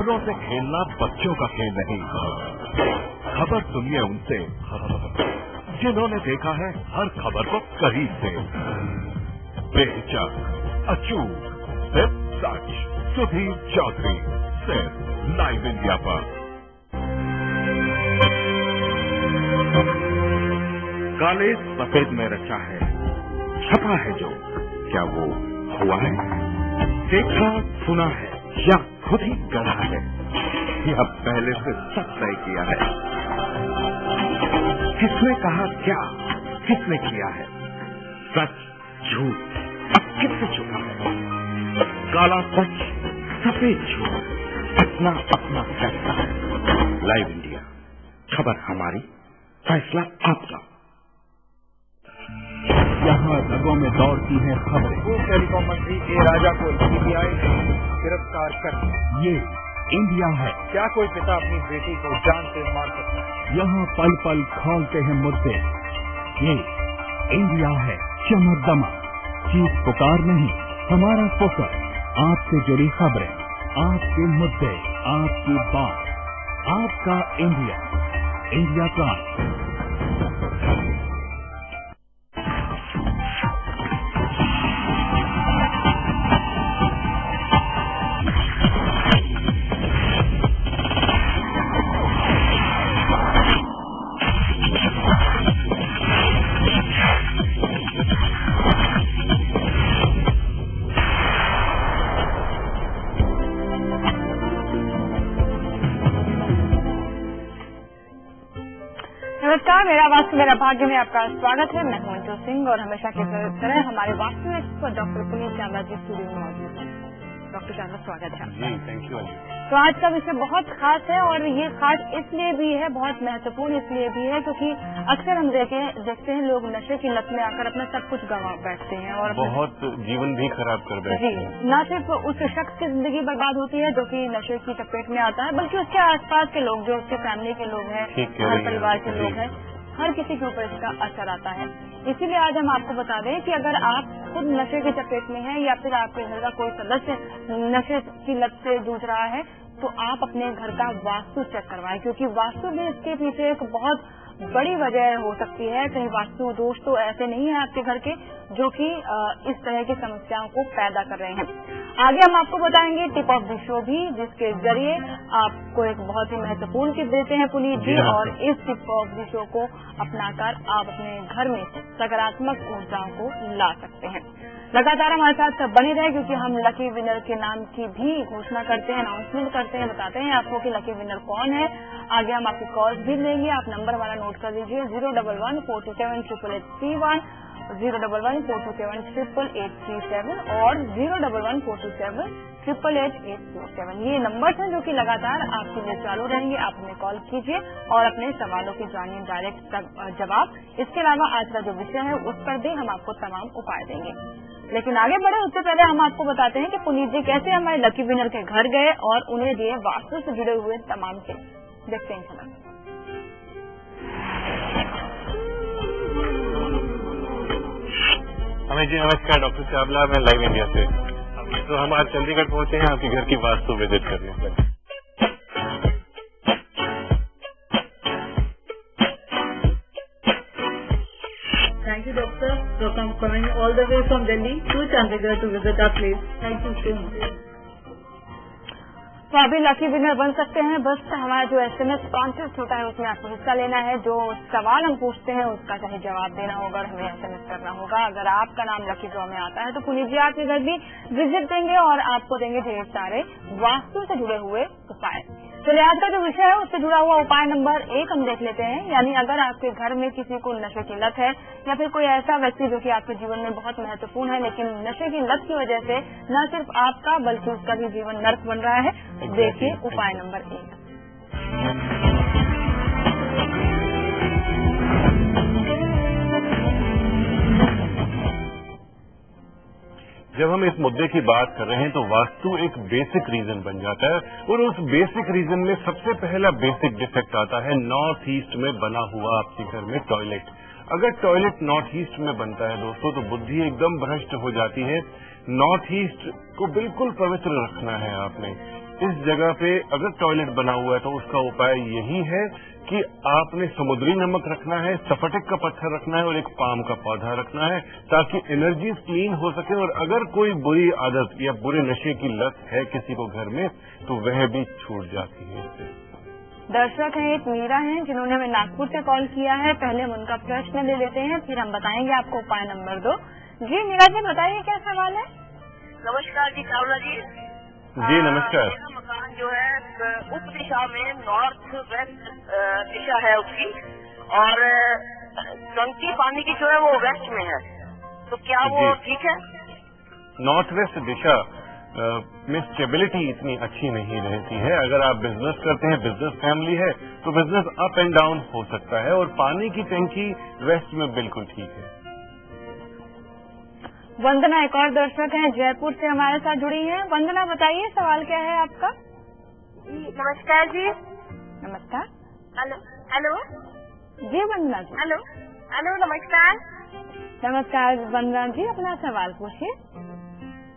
खबरों से खेलना बच्चों का खेल नहीं। खबर सुनिए उनसे जिन्होंने देखा है हर खबर को करीब से। बेहिचक, अचूक, सिर्फ सच। सुधीर चौधरी, सिर्फ लाइव इंडिया पर। काले सफेद में रचा है, छपा है जो, क्या वो हुआ है? देखा सुना है या खुद ही गढ़ा है, या पहले से सब तय किया है? किसने कहा क्या, किसने किया है? सच झूठ अब किससे छुपा है? काला सच सफेद झूठ, अपना अपना फैसला है। लाइव इंडिया, खबर हमारी, फैसला आपका। यहाँ रगों में दौड़ती है खबरें। पूर्व टेलीकॉम मंत्री ए राजा को सीबीआई गिरफ्तार कर। ये इंडिया है। क्या कोई पिता अपनी बेटी को जान से मार सकता है? यहाँ पल पल खोलते हैं मुद्दे। ये इंडिया है। चमकदमा, चीख पुकार नहीं, हमारा फोकस। आपसे जुड़ी खबरें, आपके मुद्दे, आपकी बात, आपका इंडिया। India prime. नमस्कार, मेरा वास्तु मेरा भाग्य में आपका स्वागत है। मैं हूं अंजू सिंह और हमेशा की तरह हमारे वास्तु एक्सपर्ट डॉक्टर पुनीत चावला जी स्टूडियो में मौजूद हैं। डॉक्टर चावला, स्वागत है। जी, थैंक यू। तो आज का विषय बहुत खास है और ये खास इसलिए भी है, बहुत महत्वपूर्ण इसलिए भी है क्योंकि अक्सर हम देखते हैं लोग नशे की लत में आकर अपना सब कुछ गंवा बैठते हैं और बहुत जीवन भी खराब कर बैठते हैं। जी, न सिर्फ उस शख्स की जिंदगी बर्बाद होती है जो कि नशे की चपेट में आता है, बल्कि उसके आसपास के लोग, जो उसके फैमिली के लोग हैं, हर परिवार के लोग हैं, हर किसी के ऊपर इसका असर आता है। इसीलिए आज हम आपको बता दें कि अगर आप खुद नशे की चपेट में हैं या फिर आपके घर का कोई सदस्य नशे की लत से जूझ रहा है तो आप अपने घर का वास्तु चेक करवाएं, क्योंकि वास्तु भी इसके पीछे एक बहुत बड़ी वजह हो सकती है। कहीं वास्तु दोष तो ऐसे नहीं है आपके घर के जो कि इस तरह की समस्याओं को पैदा कर रहे हैं। आगे हम आपको बताएंगे टिप ऑफ द शो भी, जिसके जरिए आपको एक बहुत ही महत्वपूर्ण टिप देते हैं पुनीत जी, और इस टिप ऑफ द शो को अपनाकर आप अपने घर में सकारात्मक ऊर्जाओं को ला सकते हैं। लगातार हमारे साथ बने रहे, क्योंकि हम लकी विनर के नाम की भी घोषणा करते हैं, अनाउंसमेंट करते हैं, बताते हैं आपको कि लकी विनर कौन है। आगे हम आपकी कॉल्स भी लेंगे। आप नंबर हमारा नोट कर लीजिए 011-427-88831, 011-427-88837 और 011-427-88847। ये नंबर हैं जो कि लगातार आपके लिए चालू रहेंगे। आप हमें कॉल कीजिए और अपने सवालों की जानिए डायरेक्ट जवाब। इसके अलावा आज का जो विषय है उस पर भी हम आपको तमाम उपाय देंगे। लेकिन आगे बढ़े उससे पहले हम आपको बताते हैं कि पुनीत जी कैसे हमारे लकी विनर के घर गए और उन्हें दिए वास्तु से जुड़े हुए तमाम टिप्स। देखते हैं खबर। हमें जी नमस्कार, डॉक्टर चावला, मैं लाइव इंडिया से। तो हम आज चंडीगढ़ पहुंचे हैं आपके घर की वास्तु विजिट करने। Thank you, doctor, for coming all the way from Delhi to Chandigarh to visit our place. Thank you so much. तो अभी लकी विनर बन सकते हैं। बस हमारा जो SMS कॉन्टेस्ट होता है उसमें आपको हिस्सा लेना है। जो सवाल हम पूछते हैं उसका सही जवाब देना होगा और हमें SMS करना होगा। अगर आपका नाम लकी ड्रॉ में आता है तो पुनीत जी आपके घर भी विजिट देंगे और आपको देंगे ढेर सारे वास्तु से जुड़े हुए उपाय। चलिए आज का जो विषय है उससे जुड़ा हुआ उपाय नंबर 1 हम देख लेते हैं। यानी अगर आपके घर में किसी को नशे की लत है या फिर कोई ऐसा व्यक्ति जो कि आपके जीवन में बहुत महत्वपूर्ण है, लेकिन नशे की लत की वजह से न सिर्फ आपका बल्कि उसका भी जीवन नर्क बन रहा है, देखिए उपाय नंबर 1। जब हम इस मुद्दे की बात कर रहे हैं तो वास्तु एक बेसिक रीजन बन जाता है और उस बेसिक रीजन में सबसे पहला बेसिक डिफेक्ट आता है नॉर्थ ईस्ट में बना हुआ आपके घर में टॉयलेट। अगर टॉयलेट नॉर्थ ईस्ट में बनता है दोस्तों तो बुद्धि एकदम भ्रष्ट हो जाती है। नॉर्थ ईस्ट को बिल्कुल पवित्र रखना है आपने। इस जगह पे अगर टॉयलेट बना हुआ है तो उसका उपाय यही है कि आपने समुद्री नमक रखना है, स्फटिक का पत्थर रखना है और एक पाम का पौधा रखना है, ताकि एनर्जी क्लीन हो सके। और अगर कोई बुरी आदत या बुरे नशे की लत है किसी को घर में तो वह भी छूट जाती है इससे। दर्शक हैं एक मीरा हैं जिन्होंने हमें नागपुर से कॉल किया है। पहले हम उनका प्रश्न ले लेते हैं, फिर हम बताएंगे आपको उपाय नंबर 2। जी मीरा जी बताइए क्या सवाल है। नमस्कार जी चावला जी। जी नमस्कार। मेरा मकान जो है उप दिशा में नॉर्थ वेस्ट दिशा है उसकी, और टंकी पानी की जो है वो वेस्ट में है, तो क्या वो ठीक है? नॉर्थ वेस्ट दिशा में स्टेबिलिटी इतनी अच्छी नहीं रहती है। अगर आप बिजनेस करते हैं, बिजनेस फैमिली है, तो बिजनेस अप एंड डाउन हो सकता है, और पानी की टंकी वेस्ट में बिल्कुल ठीक है। वंदना एक और दर्शक हैं जयपुर से हमारे साथ जुड़ी हैं। वंदना बताइए सवाल क्या है आपका। नमस्कार जी। नमस्कार। हेलो हेलो जी वंदना जी। हेलो हेलो नमस्कार। नमस्कार वंदना जी, अपना सवाल पूछिए।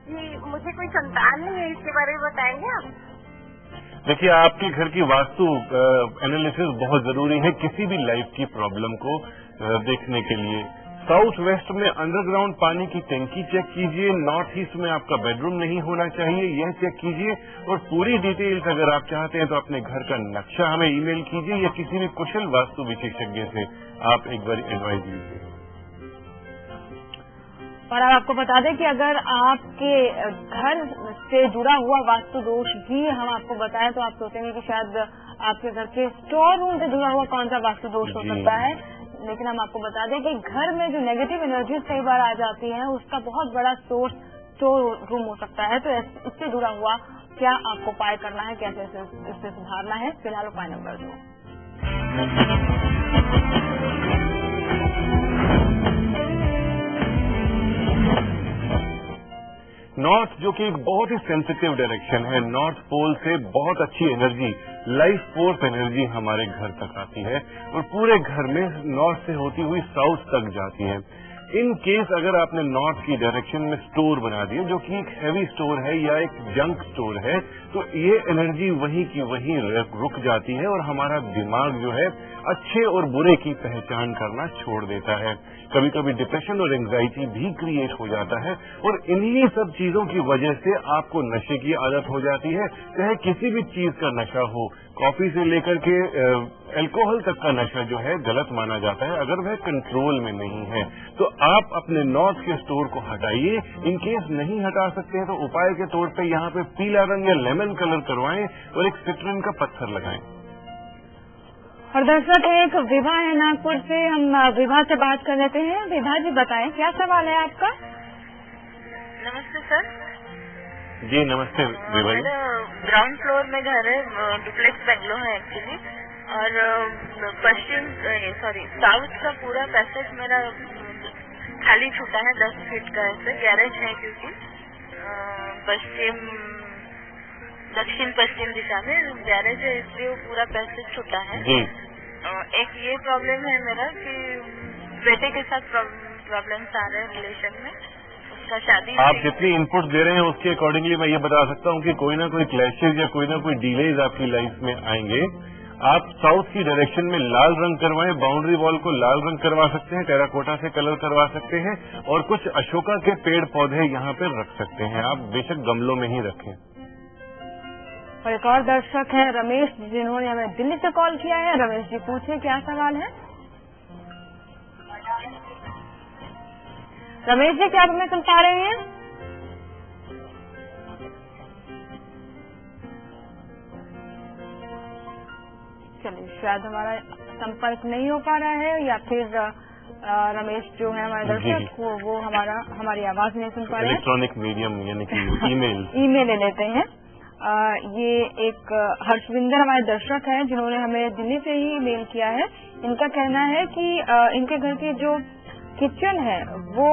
जी मुझे कोई संतान नहीं है, इसके बारे में बताएंगे आप? देखिए, आपके घर की वास्तु एनालिसिस बहुत जरूरी है किसी भी लाइफ की प्रॉब्लम को देखने के लिए। साउथ वेस्ट में अंडरग्राउंड पानी की टंकी चेक कीजिए, नॉर्थ ईस्ट में आपका बेडरूम नहीं होना चाहिए, यह चेक कीजिए। और पूरी डिटेल्स अगर आप चाहते हैं तो अपने घर का नक्शा हमें ईमेल कीजिए, या किसी भी कुशल वास्तु विशेषज्ञ से आप एक बार एडवाइस लीजिए। और अब आपको बता दें कि अगर आपके घर से जुड़ा हुआ वास्तु दोष भी हम आपको बताएं तो आप सोचेंगे कि शायद आपके घर के स्टोर रूम से जुड़ा हुआ कौन सा वास्तु दोष हो सकता है, लेकिन हम आपको बता दें कि घर में जो नेगेटिव एनर्जी कई बार आ जाती है उसका बहुत बड़ा सोर्स स्टोर रूम हो सकता है। तो इससे जुड़ा हुआ क्या आपको उपाय करना है, कैसे इससे सुधारना है। फिलहाल उपाय नंबर 2। नॉर्थ, जो कि एक बहुत ही सेंसिटिव डायरेक्शन है, नॉर्थ पोल से बहुत अच्छी एनर्जी, लाइफ फोर्स एनर्जी हमारे घर तक आती है और पूरे घर में नॉर्थ से होती हुई साउथ तक जाती है। इन केस अगर आपने नॉर्थ की डायरेक्शन में स्टोर बना दिया जो कि एक हैवी स्टोर है या एक जंक स्टोर है, तो ये एनर्जी वहीं की वहीं रुक जाती है और हमारा दिमाग जो है अच्छे और बुरे की पहचान करना छोड़ देता है। कभी कभी डिप्रेशन और एंजाइटी भी क्रिएट हो जाता है, और इन्हीं सब चीजों की वजह से आपको नशे की आदत हो जाती है। चाहे किसी भी चीज का नशा हो, कॉफी से लेकर के अल्कोहल तक का नशा जो है गलत माना जाता है अगर वह कंट्रोल में नहीं है। तो आप अपने नॉर्थ के स्टोर को हटाइए। इन केस नहीं हटा सकते हैं तो उपाय के तौर पे यहाँ पे पीला रंग या लेमन कलर करवाएं और एक सिट्रन का पत्थर लगाएं। और दर्शक एक विभा है नागपुर से, हम विभा से बात कर लेते हैं। विभा जी बताएं क्या सवाल है आपका। नमस्ते सर। जी नमस्ते विभा जी। ग्राउंड फ्लोर में घर है, डुप्लेक्स बेंगलो है एक्चुअली, और साउथ का पूरा पैसेज मेरा खाली छूटा है 10 फीट का, ऐसे गैरेज है क्योंकि दक्षिण पश्चिम दिशा में गैरेज है, इसलिए वो पूरा पैसेज छूटा है। एक ये प्रॉब्लम है मेरा कि बेटे के साथ प्रॉब्लम्स आ रहे हैं रिलेशन में, उसका शादी। आप जितनी इनपुट दे रहे हैं उसके अकॉर्डिंगली मैं ये बता सकता हूँ कि कोई ना कोई क्लैशेज या कोई ना कोई डिलेज आपकी लाइफ में आएंगे। आप साउथ की डायरेक्शन में लाल रंग करवाएं, बाउंड्री वॉल को लाल रंग करवा सकते हैं, टेराकोटा से कलर करवा सकते हैं, और कुछ अशोका के पेड़ पौधे यहाँ पर रख सकते हैं। आप बेशक गमलों में ही रखें। और एक और दर्शक है रमेश, जिन्होंने हमें दिल्ली से कॉल किया है। रमेश जी पूछिए क्या सवाल है। रमेश जी क्या आप हमें सुन पा रहे हैं। चलिए शायद हमारा संपर्क नहीं हो पा रहा है, या फिर रमेश जो है हमारे दर्शक वो हमारी आवाज नहीं सुन पा रहे हैं। इलेक्ट्रॉनिक मीडियम यानी कि ईमेल ले लेते हैं। ये एक हर्षविंदर हमारे दर्शक हैं जिन्होंने हमें दिल्ली से ही मेल किया है। इनका कहना है कि इनके घर की जो किचन है वो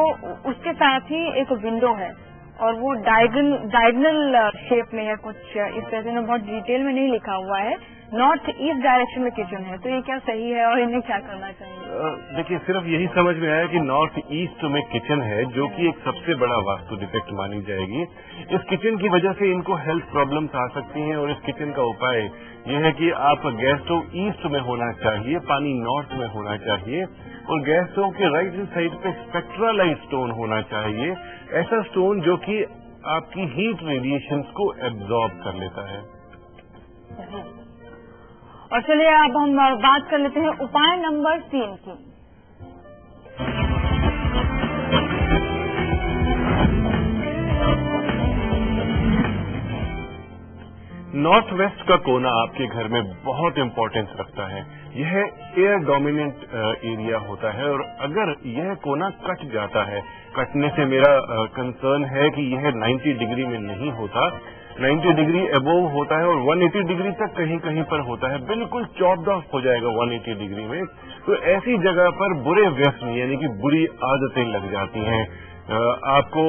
उसके साथ ही एक विंडो है और वो डायगोनल शेप में है, कुछ इस तरह से बहुत डिटेल में नहीं लिखा हुआ है, नॉर्थ ईस्ट डायरेक्शन में किचन है, तो ये क्या सही है और इन्हें क्या करना चाहिए? देखिए, सिर्फ यही समझ में आया कि नॉर्थ ईस्ट में किचन है, जो कि एक सबसे बड़ा वास्तु डिफेक्ट मानी जाएगी। इस किचन की वजह से इनको हेल्थ प्रॉब्लम्स आ सकती हैं, और इस किचन का उपाय यह है कि आप गैस स्टोव ईस्ट में होना चाहिए, पानी नॉर्थ में होना चाहिए, और गैस स्टोव के राइट हैंड साइड पे स्पेक्ट्रालाइट स्टोन होना चाहिए, ऐसा स्टोन जो कि आपकी हीट रेडिएशंस को एब्जॉर्ब कर लेता है। और चलिए अब हम बात कर लेते हैं उपाय नंबर 3 की। नॉर्थ वेस्ट का कोना आपके घर में बहुत इंपॉर्टेंस रखता है। यह एयर डोमिनेंट एरिया होता है, और अगर यह कोना कट जाता है, कटने से मेरा कंसर्न है कि यह 90 डिग्री में नहीं होता, 90 डिग्री अबोव होता है और 180 डिग्री तक कहीं कहीं पर होता है, बिल्कुल चॉप्ड ऑफ हो जाएगा 180 डिग्री में, तो ऐसी जगह पर बुरे व्यसन यानी कि बुरी आदतें लग जाती हैं। आपको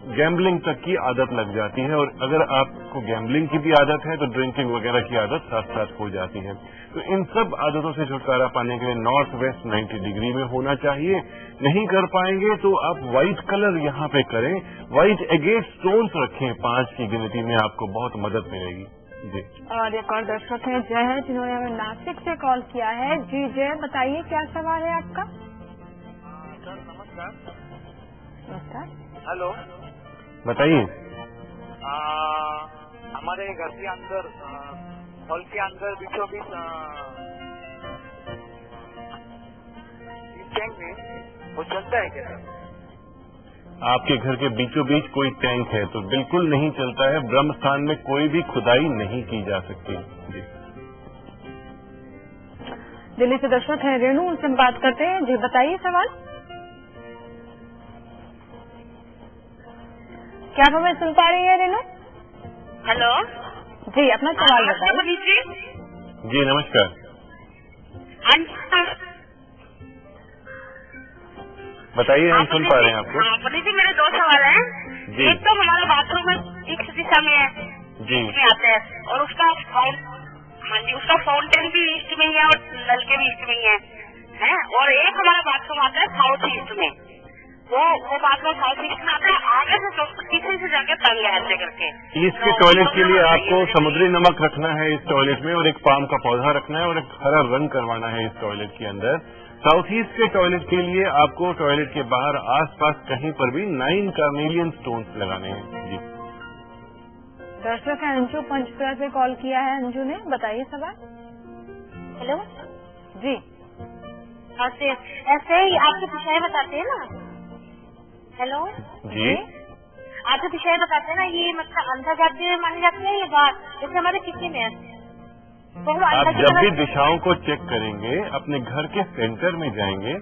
गैम्बलिंग तक की आदत लग जाती है, और अगर आपको गैम्बलिंग की भी आदत है तो ड्रिंकिंग वगैरह की आदत साथ साथ हो जाती है। तो इन सब आदतों से छुटकारा पाने के लिए नॉर्थ वेस्ट 90 डिग्री में होना चाहिए। नहीं कर पाएंगे तो आप व्हाइट कलर यहाँ पे करें, व्हाइट एगेट स्टोन्स रखें 5 की गिनती में, आपको बहुत मदद मिलेगी। जी। और एक और दर्शक है जय है, जिन्होंने हमें नासिक से कॉल किया है। जी जय, बताइए क्या सवाल है आपका? सर नमस्कार। नमस्कार। हेलो, बताइए। हमारे घर के अंदर हॉल के अंदर बीचों बीच टैंक में वो चलता है क्या? आपके घर के बीचों बीच कोई टैंक है तो बिल्कुल नहीं चलता है। ब्रह्म स्थान में कोई भी खुदाई नहीं की जा सकती। जी। दिल्ली से दर्शक है रेणु, उनसे बात करते हैं। जी बताइए सवाल। क्या आप हमें सुन पा रही है रेणु? हेलो जी, अपना सवाल बताइए। जी नमस्कार। बताइए, हम सुन पा रहे हैं आपको। हाँ पुनीत जी, मेरे 2 सवाल हैं। जी। एक तो हमारा बाथरूम में ईस्ट दिशा में है, जी में आता है, और उसका उसका फाउंटेन भी ईस्ट में ही है और नल के भी ईस्ट में ही है। और एक हमारा बाथरूम आता है साउथ ईस्ट में, वो बाथरूम साउथ ईस्ट में आता है, आगे से पीछे से जाके तंग है ऐसे करके। ईस्ट के टॉयलेट के लिए आपको समुद्री नमक रखना है इस टॉयलेट में, और एक पाम का पौधा रखना है, और एक हरा रंग करवाना है इस टॉयलेट के अंदर। साउथ ईस्ट के टॉयलेट के लिए आपको टॉयलेट के बाहर आसपास कहीं पर भी 9 कार्नेलियन स्टोन्स लगाने हैं। जी। दर्शक है अंजू पंचकुला से कॉल किया है। अंजू ने बताइए सवाल। हेलो जी। ऐसे ही आपके विषय बताते हैं ना। हेलो जी। आपके विषय बताते हैं ना, ये मतलब अंदर जाते हुए मानी जाती है ये बात, जैसे हमारे किचन है तो हम आप अंदर जब भी दिशाओं को चेक करेंगे, अपने घर के सेंटर में जाएंगे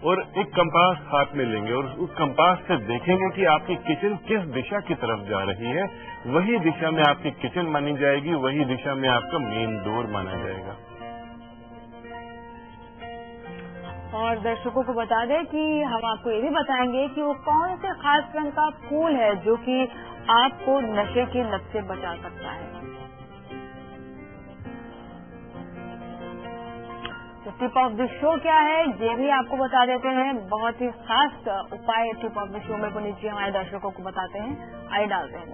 और एक कंपास हाथ में लेंगे, और उस कंपास से देखेंगे कि आपकी किचन किस दिशा की तरफ जा रही है, वही दिशा में आपकी किचन मानी जाएगी, वही दिशा में आपका मेन डोर माना जाएगा। और दर्शकों को बता दें कि हम आपको ये भी बताएंगे कि वो कौन से खास रंग का फूल है जो कि आपको नशे की लत से बचा सकता है। तो टिप ऑफ द शो क्या है ये भी आपको बता देते हैं। बहुत ही खास उपाय टिप ऑफ द शो में पुनीत जी हमारे दर्शकों को बताते हैं। आइए डालते हैं।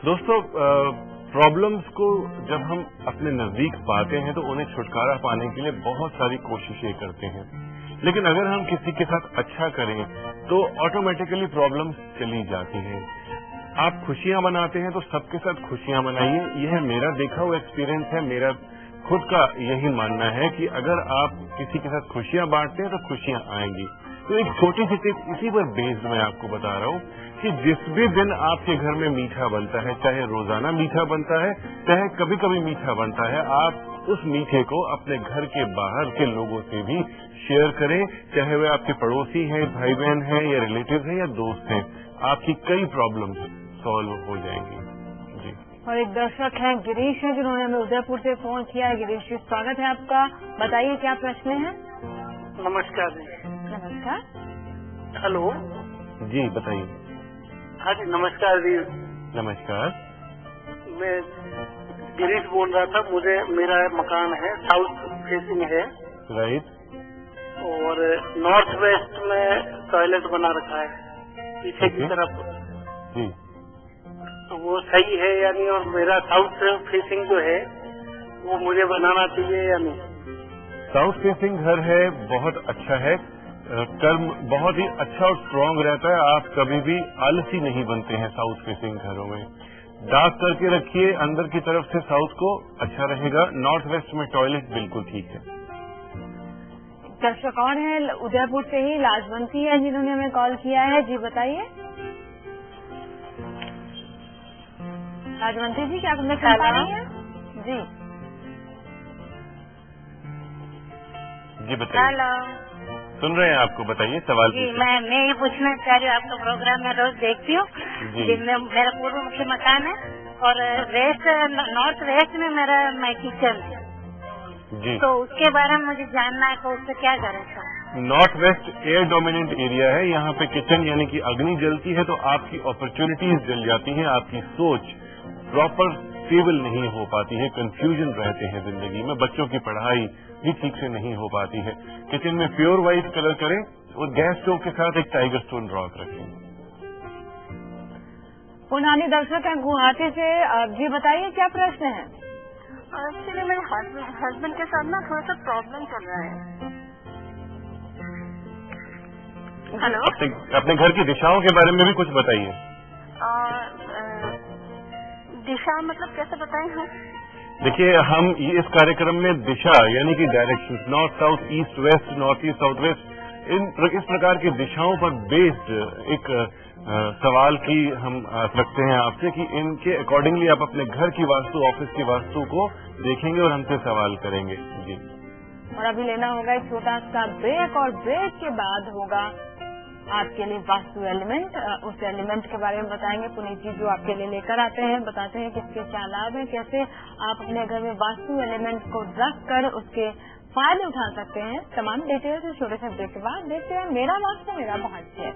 दोस्तों, प्रॉब्लम्स को जब हम अपने नजदीक पाते हैं तो उन्हें छुटकारा पाने के लिए बहुत सारी कोशिशें करते हैं, लेकिन अगर हम किसी के साथ अच्छा करें तो ऑटोमेटिकली प्रॉब्लम्स चली जाती हैं। आप खुशियां मनाते हैं तो सबके साथ खुशियां मनाइए। यह मेरा देखा हुआ एक्सपीरियंस है, मेरा खुद का यही मानना है कि अगर आप किसी के साथ खुशियां बांटते हैं तो खुशियां आएंगी। तो एक छोटी सी टिप इसी पर बेस्ड मैं आपको बता रहा हूँ कि जिस भी दिन आपके घर में मीठा बनता है, चाहे रोजाना मीठा बनता है, चाहे कभी कभी मीठा बनता है, आप उस मीठे को अपने घर के बाहर के लोगों से भी शेयर करें, चाहे वे आपके पड़ोसी हैं, भाई बहन हैं, या रिलेटिव हैं, या दोस्त हैं। आपकी कई प्रॉब्लम सॉल्व हो जाएंगी। जी। और एक दर्शक हैं गिरीश हैं, जिन्होंने हमें उदयपुर से फोन किया है। गिरीश जी, स्वागत है आपका। बताइए क्या प्रश्न है। नमस्कार जी। नमस्कार। हेलो जी बताइए। हाँ जी नमस्कार जी। नमस्कार। मैं गिरीश बोल रहा था। मेरा मकान है साउथ फेसिंग है। राइट। और नॉर्थ वेस्ट में टॉयलेट बना रखा है पीछे की तरफ जी। तो वो सही है या नहीं? और मेरा साउथ फेसिंग जो है वो मुझे बनाना चाहिए या नहीं? साउथ फेसिंग घर है, बहुत अच्छा है। कर्म बहुत ही अच्छा और स्ट्रांग रहता है। आप कभी भी आलसी नहीं बनते हैं साउथ फेसिंग घरों में। डार्क करके रखिए अंदर की तरफ से साउथ को, अच्छा रहेगा। नॉर्थ वेस्ट में टॉयलेट बिल्कुल ठीक है। दर्शक और है उदयपुर से ही लाजवंती है जिन्होंने हमें कॉल किया है। जी बताइए लाजवंती जी, क्या हमें सुन पा रही है? जी जी बताइए। सुन रहे हैं आपको, बताइए सवाल। जी मैं ये पूछना चाह रही हूँ, आपका प्रोग्राम मैं रोज देखती हूँ। जिनमें मेरा पूर्व मुख्य मकान है और नॉर्थ वेस्ट में मेरा किचन है जी। तो उसके बारे में मुझे जानना है तो उससे क्या करें sir? North west air dominant area है। यहाँ पे किचन यानी कि अग्नि जलती है तो आपकी अपॉर्चुनिटीज जल जाती हैं, आपकी सोच प्रॉपर स्टेबल नहीं हो पाती है, कंफ्यूजन रहते हैं जिंदगी में, बच्चों की पढ़ाई भी ठीक से नहीं हो पाती है। किचन में प्योर व्हाइट कलर करें और गैस स्टोव के साथ एक टाइगर स्टोन रॉक रखें। पुरानी दर्शक है गुवाहाटी से। जी बताइए क्या प्रश्न है? एक्चुअली मेरे हस्बैंड के साथ ना थोड़ा सा प्रॉब्लम चल रहा है। हेलो। अपने घर की दिशाओं के बारे में भी कुछ बताइए। दिशा मतलब कैसे बताएं हम? देखिए हम इस कार्यक्रम में दिशा यानी कि direction, north south east west, north east south west, इस प्रकार की दिशाओं पर बेस्ड एक सवाल की हम रखते हैं आपसे कि इनके अकॉर्डिंगली आप अपने घर की वास्तु, ऑफिस की वास्तु को देखेंगे और हमसे सवाल करेंगे। जी और अभी लेना होगा एक छोटा सा ब्रेक और ब्रेक के बाद होगा आपके लिए वास्तु एलिमेंट। उस एलिमेंट के बारे में बताएंगे पुनीत जी जो आपके लिए लेकर आते हैं, बताते हैं किसके क्या लाभ है, कैसे आप अपने घर में वास्तु एलिमेंट को रख कर उसके फायदे उठा सकते हैं। तमाम डिटेल्स छोटे से ब्रेक के बाद देखते हैं। मेरा वास्तु मेरा भाग्य है।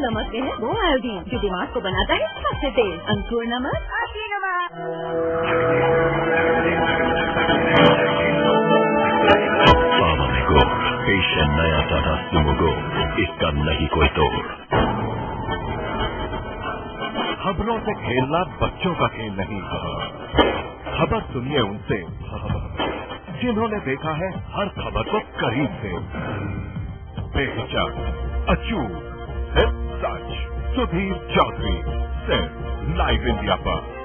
नमक में है वो आयोडीन जो दिमाग को बनाता है सबसे तेज। अंकुर नमक। पेशन नया टाटा सुमो गो, इसका नहीं कोई तोड़। खबरों से खेलना बच्चों का खेल नहीं। खबर सुनिए उनसे जिन्होंने देखा है हर खबर को करीब से, बेहिचक, अचूक, सच। सुधीर चौधरी सिर्फ लाइव इंडिया पर।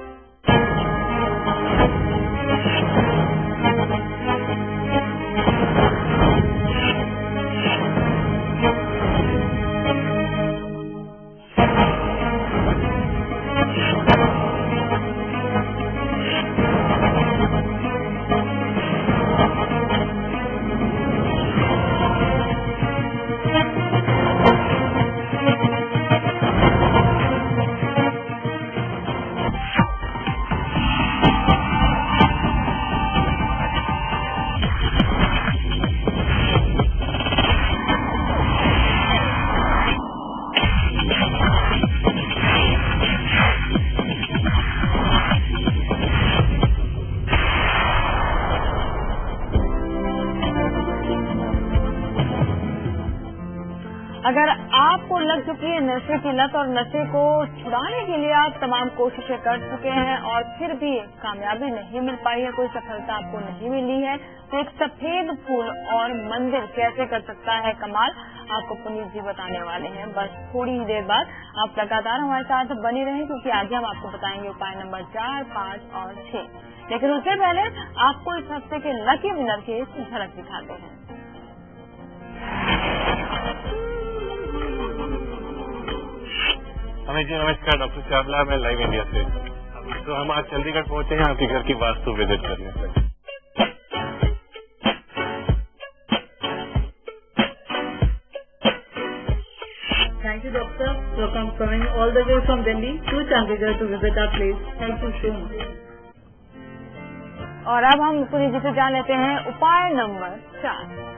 अगर आपको लग चुकी है नशे की लत और नशे को छुड़ाने के लिए आप तमाम कोशिशें कर चुके हैं और फिर भी कामयाबी नहीं मिल पाई है, कोई सफलता आपको नहीं मिली है, तो एक सफेद फूल और मंदिर कैसे कर सकता है कमाल, आपको पुनीत जी बताने वाले हैं बस थोड़ी ही देर बाद। आप लगातार हमारे साथ बने रहें क्योंकि आगे हम आपको बताएंगे उपाय नंबर 4, 5 और 6। लेकिन उससे पहले आपको इस हफ्ते के लकी विनर की झलक दिखाते हैं। अमित जी नमस्कार, डॉक्टर चावला, मैं लाइव इंडिया से। तो हम आज चंडीगढ़ पहुंचे हैं आपके घर की वास्तु विजिट करने से। Thank you, doctor, for coming all the way from Delhi to Chandigarh to visit our place. Thank you so much. और अब हम पुनीत जी से जान लेते हैं उपाय नंबर 4।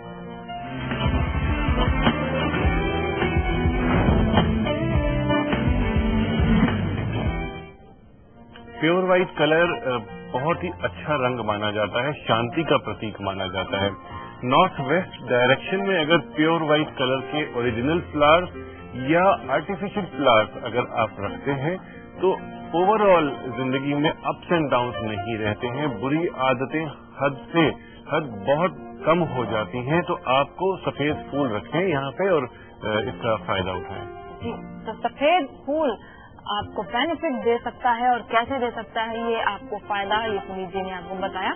प्योर व्हाइट कलर बहुत ही अच्छा रंग माना जाता है, शांति का प्रतीक माना जाता है। नॉर्थ वेस्ट डायरेक्शन में अगर प्योर व्हाइट कलर के ओरिजिनल फ्लावर्स या आर्टिफिशियल फ्लावर्स अगर आप रखते हैं तो ओवरऑल जिंदगी में अप्स एंड डाउन्स नहीं रहते हैं, बुरी आदतें हद बहुत कम हो जाती हैं। तो आपको सफेद फूल रखें यहाँ पे और इसका फायदा उठाएं। जी, तो सफेद फूल आपको बेनिफिट दे सकता है और कैसे दे सकता है ये आपको फायदा ये पुनीत जी ने आपको बताया।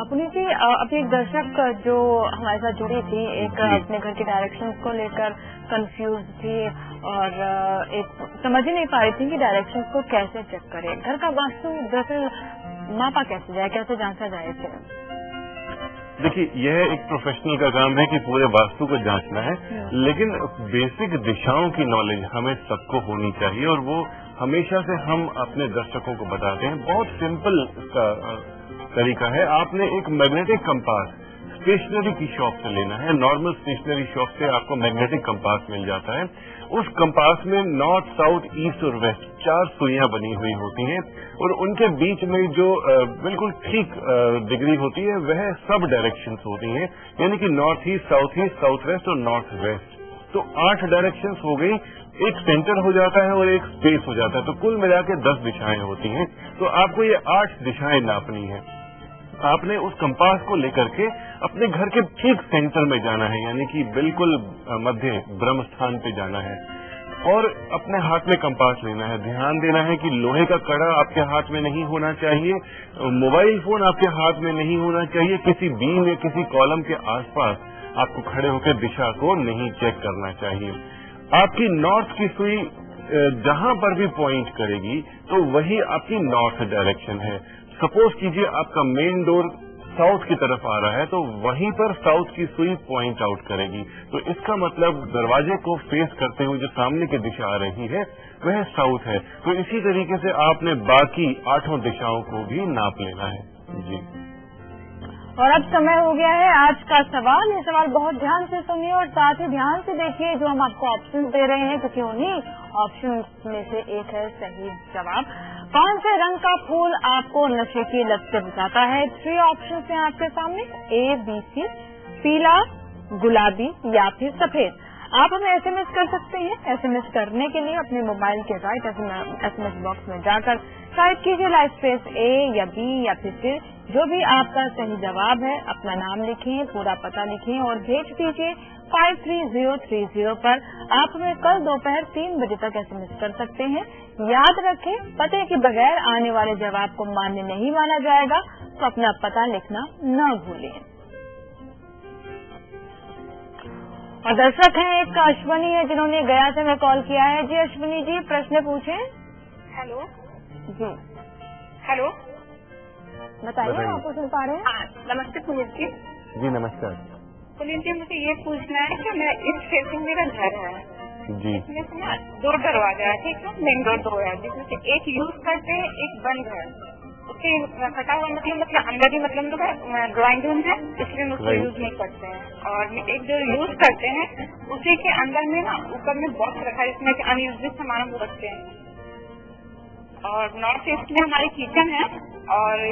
पुनीत जी, अभी एक दर्शक जो हमारे साथ जुड़ी थी, एक अपने घर के डायरेक्शंस को लेकर कंफ्यूज थी और एक समझ ही नहीं पा रही थी कि डायरेक्शंस को कैसे चेक करें, घर का वास्तु दरअसल मापा कैसे जाए, कैसे जांचा जाए इसे। देखिए, यह एक प्रोफेशनल का काम है कि पूरे वास्तु को जांचना है, लेकिन बेसिक दिशाओं की नॉलेज हमें सबको होनी चाहिए और वो हमेशा से हम अपने दर्शकों को बताते हैं। बहुत सिंपल इसका तरीका है, आपने एक मैग्नेटिक कंपास स्टेशनरी की शॉप से लेना है। नॉर्मल स्टेशनरी शॉप से आपको मैग्नेटिक कंपास मिल जाता है। उस कंपास में नॉर्थ, साउथ, ईस्ट और वेस्ट 4 सुइयां बनी हुई होती हैं और उनके बीच में जो बिल्कुल ठीक डिग्री होती है वह सब डायरेक्शंस होती हैं, यानी कि नॉर्थ ईस्ट, साउथ वेस्ट और नॉर्थ वेस्ट। तो 8 डायरेक्शंस हो गई, एक सेंटर हो जाता है और एक स्पेस हो जाता है, तो कुल मिला के 10 दिशाएं होती हैं। तो आपको ये 8 दिशाएं नापनी है। आपने उस कंपास को लेकर के अपने घर के ठीक सेंटर में जाना है, यानी कि बिल्कुल मध्य ब्रह्म स्थान पे जाना है और अपने हाथ में कंपास लेना है। ध्यान देना है कि लोहे का कड़ा आपके हाथ में नहीं होना चाहिए, मोबाइल फोन आपके हाथ में नहीं होना चाहिए, किसी बीम या किसी कॉलम के आसपास आपको खड़े होकर दिशा को नहीं चेक करना चाहिए। आपकी नॉर्थ की सुई जहां पर भी पॉइंट करेगी तो वही आपकी नॉर्थ डायरेक्शन है। सपोज कीजिए आपका मेन डोर साउथ की तरफ आ रहा है तो वहीं पर साउथ की सुई पॉइंट आउट करेगी, तो इसका मतलब दरवाजे को फेस करते हुए जो सामने की दिशा आ रही है वह साउथ है। तो इसी तरीके से आपने बाकी 8 दिशाओं को भी नाप लेना है। जी, और अब समय हो गया है आज का सवाल। ये सवाल बहुत ध्यान से सुनिए और साथ ही ध्यान से देखिए जो हम आपको ऑप्शन दे रहे हैं, क्योंकि उन्हीं ऑप्शन में से एक है सही जवाब। कौन से रंग का फूल आपको नशे की लत से बचाता है? 3 ऑप्शन हैं आपके सामने, A, B, C, पीला, गुलाबी या फिर सफेद। आप हमें एसएमएस कर सकते हैं। एसएमएस करने के लिए अपने मोबाइल के राइट एसएमएस बॉक्स में जाकर टाइप कीजिए लाइव स्पेस A या B या फिर जो भी आपका सही जवाब है, अपना नाम लिखें, पूरा पता लिखें और भेज दीजिए 53030 पर। आप हमें कल दोपहर 3 बजे तक एसएमएस कर सकते हैं। याद रखें, पते के बगैर आने वाले जवाब को मान्य नहीं माना जाएगा, तो अपना पता लिखना न भूलें। और दर्शक हैं एक अश्वनी है जिन्होंने गया से हमें कॉल किया है। जी अश्वनी जी, प्रश्न पूछें। हेलो जी, हेलो, बताइए आपको सुन पा रहे हैं। नमस्ते पुनीत जी। जी नमस्कार। पुनीत जी, मुझे ये पूछना है कि मैं इस फेसिंग मेरा घर है जी, इसमें से ना 2 दरवाजा है, ठीक है, मेन डोर 2 है, जिसमें से एक यूज करते हैं, एक बंद है। उसके फटा हुआ मतलब अंदर ही मतलब ड्राइंग रूम है, इसलिए हम उसको यूज नहीं करते हैं। और एक जो यूज करते हैं उसी के अंदर में ना ऊपर में बॉक्स रखा है जिसमें अनयूज सामान हम रखते हैं। और नॉर्थ ईस्ट में हमारी किचन है और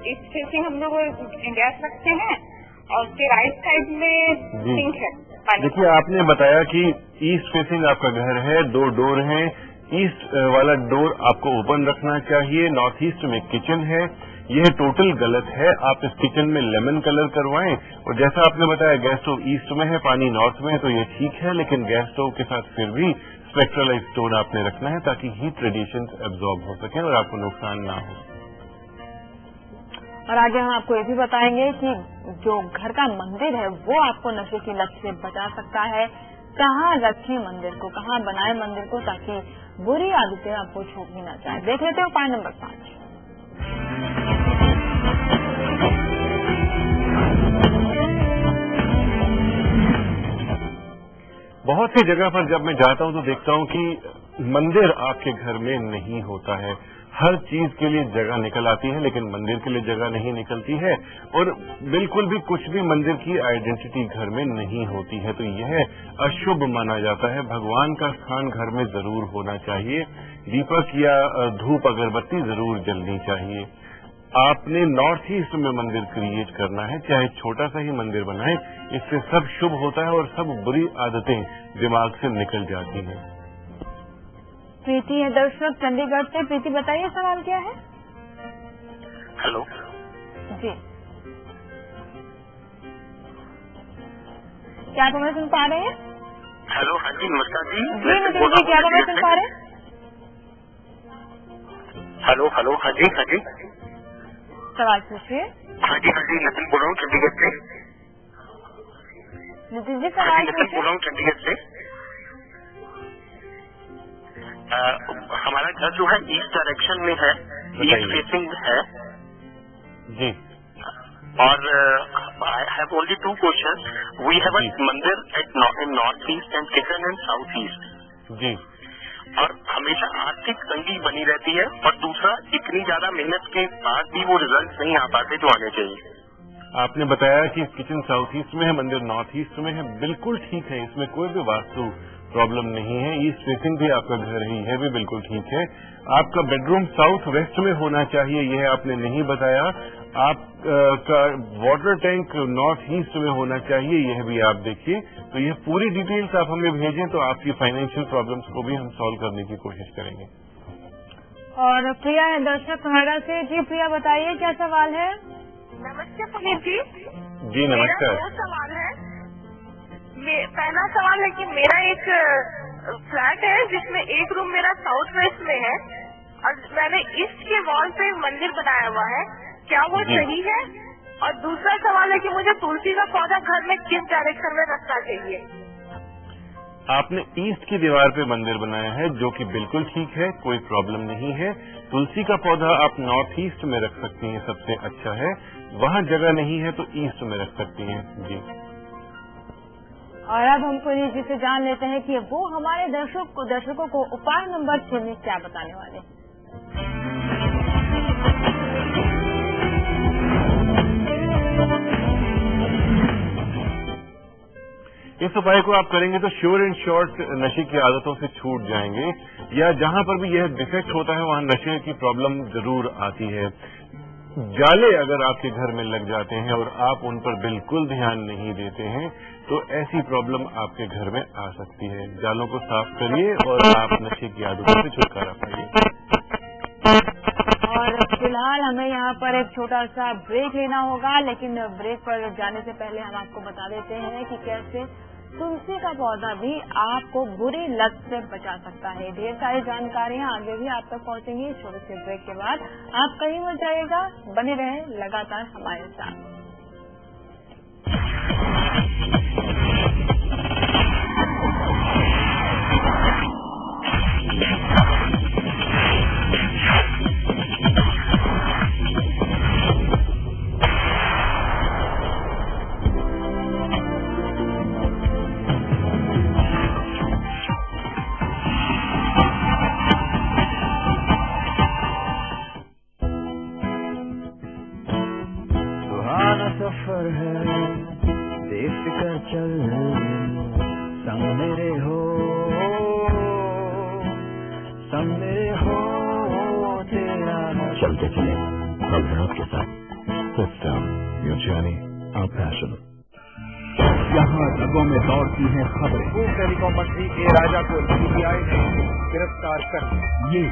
ईस्ट फेसिंग हम लोग गैस रखते हैं और उसके राइट साइड में सिंक है। देखिए, आपने बताया कि ईस्ट फेसिंग आपका घर है, 2 डोर हैं। ईस्ट वाला डोर आपको ओपन रखना चाहिए। नॉर्थ ईस्ट में किचन है, यह टोटल गलत है। आप इस किचन में लेमन कलर करवाएं। और जैसा आपने बताया गैस स्टोव ईस्ट में है, पानी नॉर्थ में है, तो ये ठीक है, लेकिन गैस स्टोव के साथ फिर भी स्पेक्ट्रलाइज स्टोन आपने रखना है ताकि हीट रेडिएशन एब्जॉर्ब हो सके और आपको नुकसान ना हो। और आगे हम आपको ये भी बताएंगे कि जो घर का मंदिर है वो आपको नशे की लत से बचा सकता है। कहाँ रखें मंदिर को, कहाँ बनाए मंदिर को, ताकि बुरी आदतें आपको छू भी ना जाए। देख लेते हैं उपाय नंबर 5। बहुत सी जगह पर जब मैं जाता हूं तो देखता हूं कि मंदिर आपके घर में नहीं होता है। हर चीज के लिए जगह निकल आती है लेकिन मंदिर के लिए जगह नहीं निकलती है, और बिल्कुल भी कुछ भी मंदिर की आइडेंटिटी घर में नहीं होती है। तो यह अशुभ माना जाता है। भगवान का स्थान घर में जरूर होना चाहिए। दीपक या धूप अगरबत्ती जरूर जलनी चाहिए। आपने नॉर्थ ईस्ट में मंदिर क्रिएट करना है, चाहे छोटा सा ही मंदिर बनाए, इससे सब शुभ होता है और सब बुरी आदतें दिमाग से निकल जाती हैं। प्रीति है दर्शक चंडीगढ़ से। प्रीति बताइए सवाल क्या है। हेलो जी, क्या आप हमें सुन पा रहे हैं? हेलो, हाँ जी, नमस्कार जी। जी नितिन जी, क्या आप हमें सुन पा रहे हैं? हेलो हेलो, हाँ जी हाँ जी। सवाल पूछिए। हाँ जी नितिन बोल रहा हूँ चंडीगढ़ से। नितिन जी सवाल नितिन बोल रहा हूँ चंडीगढ़ से। हमारा घर जो है ईस्ट डायरेक्शन में है, ईस्ट फेसिंग है जी। और I have only 2 question. We have a mandir in north east and kitchen in south east जी, और हमेशा आर्थिक तंगी बनी रहती है, और दूसरा इतनी ज्यादा मेहनत के बाद भी वो रिजल्ट नहीं आ पाते जो आने चाहिए। आपने बताया कि किचन साउथ ईस्ट में है, मंदिर नॉर्थ ईस्ट में है, बिल्कुल ठीक है। इसमें कोई भी वास्तु प्रॉब्लम नहीं है। ईस्ट फेसिंग भी आपका घर ही है, भी बिल्कुल ठीक है। आपका बेडरूम साउथ वेस्ट में होना चाहिए, यह आपने नहीं बताया। आपका वाटर टैंक नॉर्थ ईस्ट में होना चाहिए, यह भी आप देखिए। तो यह पूरी डिटेल्स आप हमें भेजें तो आपकी फाइनेंशियल प्रॉब्लम्स को भी हम सॉल्व करने की कोशिश करेंगे। और प्रिया है दर्शक नोएडा से। जी प्रिया बताइए क्या सवाल है। नमस्ते पुनीत जी। जी नमस्कार। मेरा 2 सवाल है। पहला सवाल है कि मेरा एक फ्लैट है जिसमें एक रूम मेरा साउथ वेस्ट में है और मैंने ईस्ट के वॉल पे मंदिर बनाया हुआ है, क्या वो सही है? और दूसरा सवाल है कि मुझे तुलसी का पौधा घर में किस डायरेक्शन में रखना चाहिए? आपने ईस्ट की दीवार पे मंदिर बनाया है, जो कि बिल्कुल ठीक है, कोई प्रॉब्लम नहीं है। तुलसी का पौधा आप नॉर्थ ईस्ट में रख सकती हैं, सबसे अच्छा है। वहाँ जगह नहीं है तो ईस्ट में रख सकती हैं जी। और अब हम पुनीत जी से जान लेते हैं कि वो हमारे दर्शकों को उपाय नंबर 6 में क्या बताने वाले हैं। इस उपाय को आप करेंगे तो श्योर एंड शॉर्ट नशे की आदतों से छूट जाएंगे, या जहां पर भी यह डिफेक्ट होता है वहां नशे की प्रॉब्लम जरूर आती है। जाले अगर आपके घर में लग जाते हैं और आप उन पर बिल्कुल ध्यान नहीं देते हैं तो ऐसी प्रॉब्लम आपके घर में आ सकती है। जालों को साफ करिए और आप नशे की आदतों से छुटकारा पाइए। और फिलहाल हमें यहाँ पर एक छोटा सा ब्रेक लेना होगा, लेकिन ब्रेक पर जाने से पहले हम आपको बता देते हैं कि कैसे तुलसी का पौधा भी आपको बुरी लत से बचा सकता है। ढेर सारी जानकारियाँ आगे भी आप तक पहुँचेंगी छोटे से ब्रेक के बाद। आप कहीं मत जाइएगा, बने रहें लगातार हमारे साथ। सफर है बेफिक्र चल, संग मेरे हो तेरा। चलते चले रघुनाथ के साथ। System your journey our passion. यहाँ रगों में दौड़ती हैं खबरें। पूर्व टेलीकॉम मंत्री ए राजा को सीबीआई ने गिरफ्तार कर लिया। ये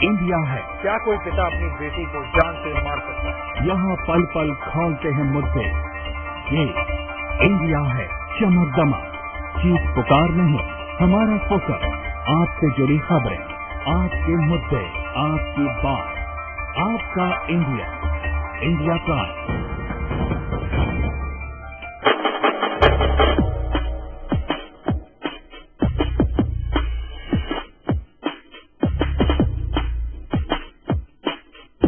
इंडिया है। क्या कोई पिता अपनी बेटी को जान से मार सकता है? यहाँ पल पल खोलते हैं मुद्दे। ये इंडिया है। चमक दमक, चीख पुकार नहीं, हमारा फोकस। आपसे जुड़ी खबरें, आपके मुद्दे, आपकी बात, आपका इंडिया। India prime.